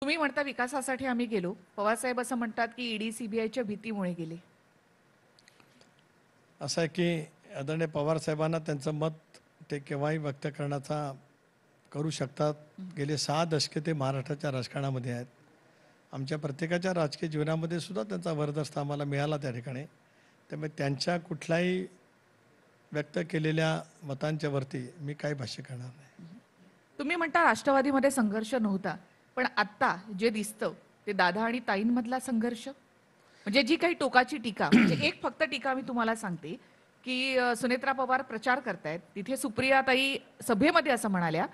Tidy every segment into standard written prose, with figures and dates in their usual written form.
तुम्ही म्हणता विकासासाठी आम्ही गेलो, पवारसाहेब असं म्हणतात की ईडी सीबीआयच्या भीतीमुळे गेले. असं आहे की आदरणीय पवारसाहेबांना त्यांचं मत ते केव्हाही व्यक्त करण्याचा करू शकतात. गेले 6 दशके ते महाराष्ट्राच्या राजकारणामध्ये आहेत. आमच्या प्रत्येकाच्या राजकीय जीवनामध्ये सुद्धा त्यांचा वरदस्त आम्हाला मिळाला त्या ठिकाणी. त्यामुळे त्यांच्या कुठल्याही व्यक्त केलेल्या मतांच्या वरती मी काही भाष्य करणार नाही. तुम्ही म्हणता राष्ट्रवादीमध्ये संघर्ष नव्हता, पण आता जे दिसतं ते दादा आणि ताईंमधला संघर्ष, म्हणजे जी काही टोकाची टीका, म्हणजे एक फक्त टीका मी तुम्हाला सांगते की सुनेत्रा पवार प्रचार करतायत, तिथे सुप्रिया ताई सभेमध्ये असं म्हणाल्या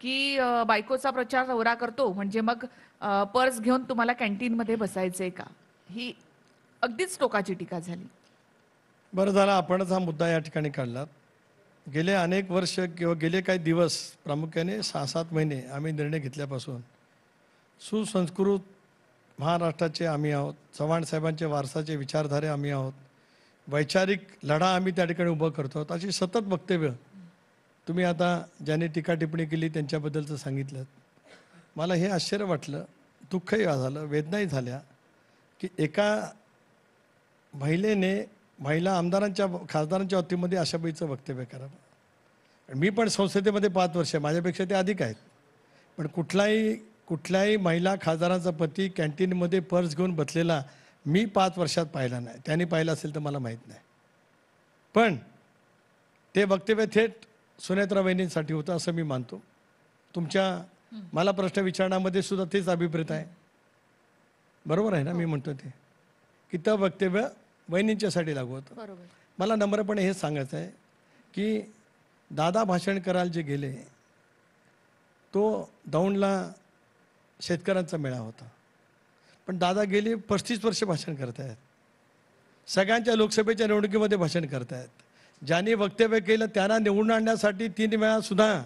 की बायकोचा प्रचार नवरा करतो म्हणजे मग पर्स घेऊन तुम्हाला कॅन्टीनमध्ये बसायचंय का, ही अगदीच टोकाची टीका झाली. बरं झालं आपणच हा मुद्दा या ठिकाणी काढलात. गेले अनेक वर्ष किंवा गेले काही दिवस, प्रामुख्याने 6-7 महिने आम्ही निर्णय घेतल्यापासून सुसंस्कृत महाराष्ट्राचे आम्ही आहोत, चव्हाण साहेबांचे वारसाचे विचारधारे आम्ही आहोत, वैचारिक लढा आम्ही त्या ठिकाणी उभं करतो आहोत, अशी सतत वक्तव्य तुम्ही आता ज्यांनी टीका टिप्पणी केली त्यांच्याबद्दलचं सांगितलं. मला हे आश्चर्य वाटलं, दुःखही झालं, वेदनाही झाल्या की एका महिला आमदारांच्या खासदारांच्या बाबतीमध्ये आशाबाईचं वक्तव्य करावं. मी पण संसदेमध्ये 5 वर्ष, माझ्यापेक्षा ते अधिक आहेत, पण कुठल्याही महिला खासदारांचा पती कॅन्टीनमध्ये पर्स घेऊन बसलेला मी 5 वर्षात पाहिला नाही. त्यांनी पाहिलं असेल तर मला माहीत नाही, पण ते वक्तव्य थेट सुनेत्रा वहिनींसाठी होतं असं मी मानतो. मला प्रश्न विचारण्यामध्ये सुद्धा तेच अभिप्रेत आहे. बरोबर आहे ना मी म्हणतो ते, की ते वक्तव्य वहिनींच्यासाठी लागू होतं. मला नम्रपणे हे सांगायचं आहे की दादा भाषण करायला जे गेले, तो दौंडला शेतकऱ्यांचा मेळा होता, पण दादा गेले 35 वर्ष भाषण करत आहेत, सगळ्यांच्या लोकसभेच्या निवडणुकीमध्ये भाषण करत आहेत. ज्यांनी वक्तव्य केलं त्यांना निवडून आणण्यासाठी 3 वेळा सुद्धा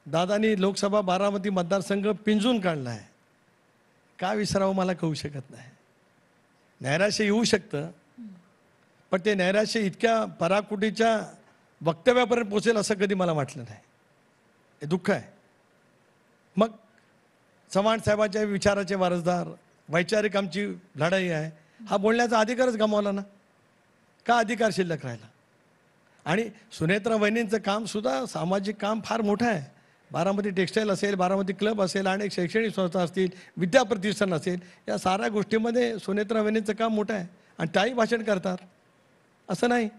दादानी लोकसभा बारामती मतदारसंघ पिंजून काढला आहे. का विसरावं मला कळू शकत नाही. नैराश्य येऊ शकतं, पण ते नैराश्य इतक्या पराकुटीच्या वक्तव्यापर्यंत पोचेल असं कधी मला वाटलं नाही. हे दुःख आहे. मग चव्हाण साहेबांच्या विचाराचे वारसदार, वैचारिक आमची लढाई आहे, हा बोलण्याचा अधिकारच गमावला ना. का अधिकार शिल्लक राहिला? आणि सुनेत्रा वहिनींचं काम सुद्धा सामाजिक काम फार मोठं आहे. बारामती टेक्स्टाईल असेल, बारामती क्लब असेल, अनेक शैक्षणिक संस्था असतील, विद्याप्रतिष्ठान असेल, या साऱ्या गोष्टींमध्ये सुनेत्रा वहिनींचं काम मोठं आहे. आणि त्याही भाषण करतात असं नाही.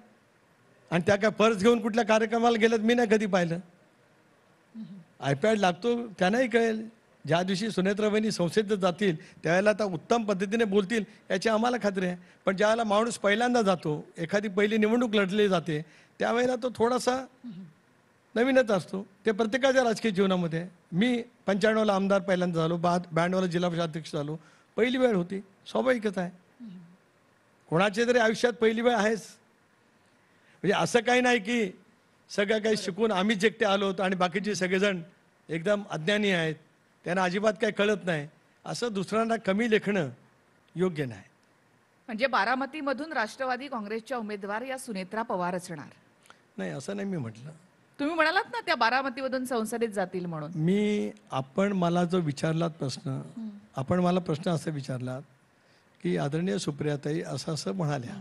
आणि त्या काय पर्स घेऊन कुठल्या कार्यक्रमाला गेलं मी नाही कधी पाहिलं. आयपॅड लागतो त्यांनाही कळेल. ज्या दिवशी सुनेत्रा वहिनी संसदेत जातील त्यावेळेला आता उत्तम पद्धतीने बोलतील याची आम्हाला खात्री आहे. पण ज्यावेळेला माणूस पहिल्यांदा जातो, एखादी पहिली निवडणूक लढली जाते, त्यावेळेला तो थोडासा नवीनच असतो. ते प्रत्येकाच्या राजकीय जीवनामध्ये. मी 95ला आमदार पहिल्यांदा झालो, 92ला जिल्हा परिषद अध्यक्ष झालो. पहिली वेळ होती, स्वाभाविकच आहे. कोणाच्या तरी आयुष्यात पहिली वेळ आहेच. म्हणजे असं काही नाही की सगळं काही शिकून आम्हीच एकटे आलो होतो आणि बाकीचे सगळेजण एकदम अज्ञानी आहेत, त्यांना अजिबात काही कळत नाही, असं दुसऱ्यांना कमी लेखणं योग्य नाही. म्हणजे बारामतीमधून राष्ट्रवादी काँग्रेसच्या उमेदवार या सुनेत्रा पवार असणार नाही, असं नाही मी म्हटलं. तुम्ही म्हणालात ना त्या बारामतीमधून संसदेत जातील म्हणून. आपण मला जो विचारलात प्रश्न, आपण मला प्रश्न असं विचारलात की आदरणीय सुप्रियाताई असं म्हणाल्या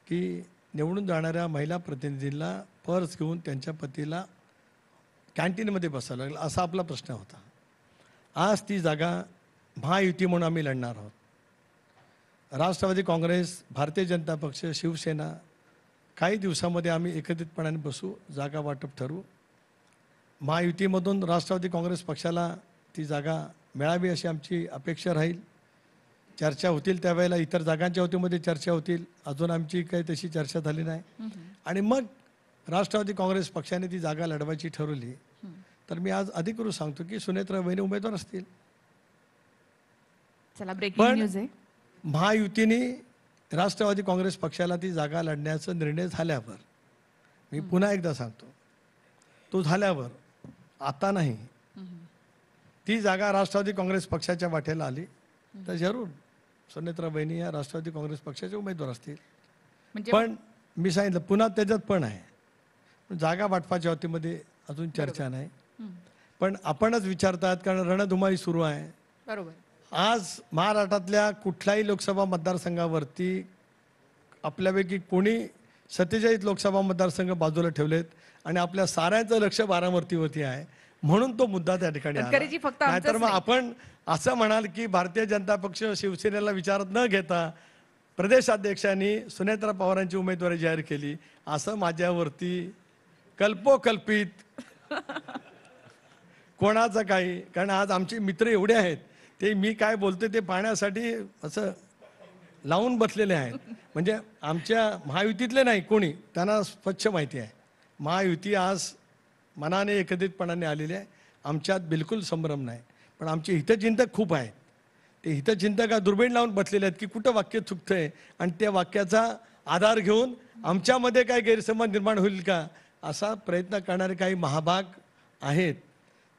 की निवडून जाणाऱ्या महिला प्रतिनिधींना पर्स घेऊन त्यांच्या पतीला कॅन्टीनमध्ये बसावं लागलं, असा आपला प्रश्न होता. आज ती जागा महायुती म्हणून आम्ही लढणार आहोत. राष्ट्रवादी काँग्रेस, भारतीय जनता पक्ष, शिवसेना, काही दिवसामध्ये आम्ही एकत्रितपणाने बसू, जागा वाटप ठरवू. महायुतीमधून राष्ट्रवादी काँग्रेस पक्षाला ती जागा मिळावी अशी आमची अपेक्षा राहील. चर्चा होतील त्यावेळेला, इतर जागांच्या वतीमध्ये चर्चा होतील. अजून आमची काही तशी चर्चा झाली नाही. आणि मग राष्ट्रवादी काँग्रेस पक्षाने ती जागा लढवायची ठरवली तर मी आज अधिकृत सांगतो की सुनेत्रा वहिनी उमेदवार असतील. पण महायुतीने राष्ट्रवादी काँग्रेस पक्षाला ती जागा लढण्याचा निर्णय झाल्यावर, मी पुन्हा एकदा सांगतो, तो झाल्यावर, आता नाही, ती जागा राष्ट्रवादी काँग्रेस पक्षाच्या वाटेला आली तर जरूर सुनेत्रा वहिनी या राष्ट्रवादी काँग्रेस पक्षाचे उमेदवार असतील. पण मी सांगितलं पुन्हा त्याच्यात पण आहे, जागा वाटपाच्या बाबतीमध्ये अजून चर्चा नाही. पण आपणच विचारतात कारण रणधुमाळी सुरू आहे. बरोबर. आज महाराष्ट्रातल्या कुठल्याही लोकसभा मतदारसंघावरती आपल्यापैकी कोणी 47 लोकसभा मतदारसंघ बाजूला ठेवलेत आणि आपल्या साऱ्यांचं लक्ष बारामतीवरती आहे, म्हणून तो मुद्दा त्या ठिकाणी आला. तनकरेजी, फक्त आमचंच नाहीतर मग नाही. आपण असं म्हणाल की भारतीय जनता पक्ष शिवसेनेला विचारात न घेता प्रदेशाध्यक्षांनी सुनेत्रा पवारांची उमेदवारी जाहीर केली, असं माझ्यावरती कल्पोकल्पित कोणाचं काही. कारण आज आमचे मित्र एवढे आहेत, ते मी काय बोलते ते पाहण्यासाठी असं लावून बसलेले आहेत. म्हणजे आमच्या महायुतीतले नाही कोणी, त्यांना स्वच्छ माहिती आहे महायुती आज मनाने एकत्रितपणाने आलेली आहे. आमच्यात बिलकुल संभ्रम नाही. पण आमचे हितचिंतक खूप आहेत. ते हितचिंतक दुर्बीण लावून बसलेले आहेत की कुठं वाक्य चुकतंय आणि त्या वाक्याचा आधार घेऊन आमच्यामध्ये काय गैरसमज निर्माण होईल का, असा प्रयत्न करणारे काही महाभाग आहेत.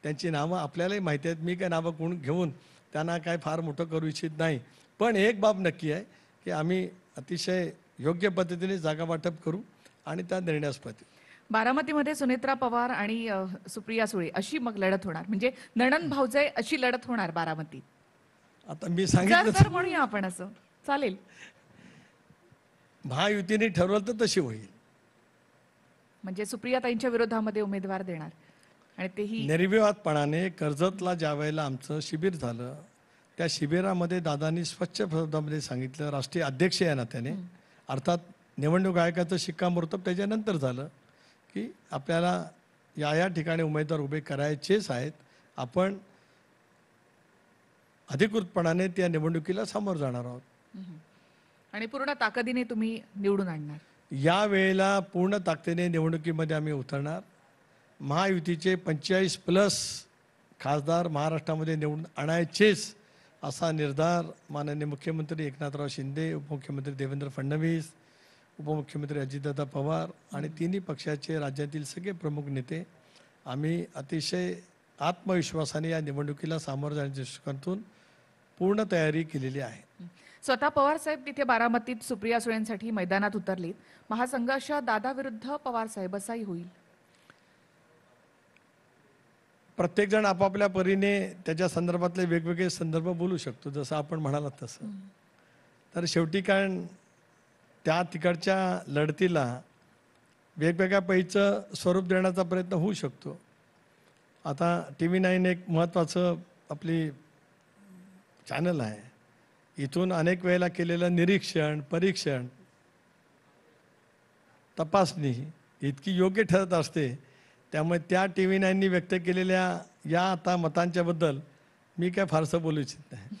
त्यांची नावं आपल्यालाही माहिती आहेत. मी काय नावं कोण घेऊन त्यांना काय फार मोठं करू इच्छित नाही. पण एक बाब नक्की आहे की आम्ही अतिशय योग्य पद्धतीने जागा वाटप करू आणि त्या निर्णयास्पदी. बारामतीमध्ये सुनेत्रा पवार आणि सुप्रिया सुळे अशी मग लढत होणार, म्हणजे नणंद भाऊजाई अशी लढत होणार बारामतीत. आता मी जर सांगितलं जर म्हणूया आपण, असं चालेल. महायुतीने ठरवलं तर तशी होईल. म्हणजे सुप्रियाताईंच्या विरोधामध्ये उमेदवार देणार आणि तेही निर्विवादपणाने कर्जतला ज्या वेळेला आमचं शिबिर झालं, त्या शिबिरामध्ये दादांनी स्वच्छ शब्दामध्ये सांगितलं, राष्ट्रीय अध्यक्ष आहे ना त्याने, अर्थात निवडणूक आयोगाचं शिक्कामोर्तब त्याच्यानंतर झालं की आपल्याला या ठिकाणी उमेदवार उभे करायचेच आहेत. आपण अधिकृतपणाने त्या निवडणुकीला सामोरं जाणार आहोत. आणि पूर्ण ताकदीने तुम्ही निवडून आणणार. या वेळेला पूर्ण ताकदीने निवडणुकीमध्ये आम्ही उतरणार. महायुतीचे 45+ खासदार महाराष्ट्रामध्ये निवडून आणायचेच असा निर्धार माननीय मुख्यमंत्री एकनाथराव शिंदे, उपमुख्यमंत्री देवेंद्र फडणवीस, उपमुख्यमंत्री अजितदादा पवार आणि तिन्ही पक्षाचे राज्यातील सगळे प्रमुख नेते आम्ही अतिशय आत्मविश्वासाने या निवडणुकीला सामोरं जाण्याच्या दृष्टिकोनातून पूर्ण तयारी केलेली आहे. स्वतः पवार साहेब तिथे बारामतीत सुप्रिया सुळेंसाठी मैदानात उतरलीत. महासंघर्ष दादा विरुद्ध पवार साहेब असाही होईल. प्रत्येकजण आपापल्या परीने त्याच्या संदर्भातले वेगवेगळे संदर्भ बोलू शकतो, जसं आपण म्हणालात तसं. तर शेवटी कारण त्या तिकडच्या लढतीला वेगवेगळ्या पैचं स्वरूप देण्याचा प्रयत्न होऊ शकतो. आता TV9 एक महत्त्वाचं आपली चॅनल आहे. इथून अनेक वेळेला केलेलं निरीक्षण, परीक्षण, तपासणी इतकी योग्य ठरत असते. त्यामुळे त्या TV9नी व्यक्त केलेल्या या आता मतांच्याबद्दल मी काय फारसं बोलू इच्छित नाही.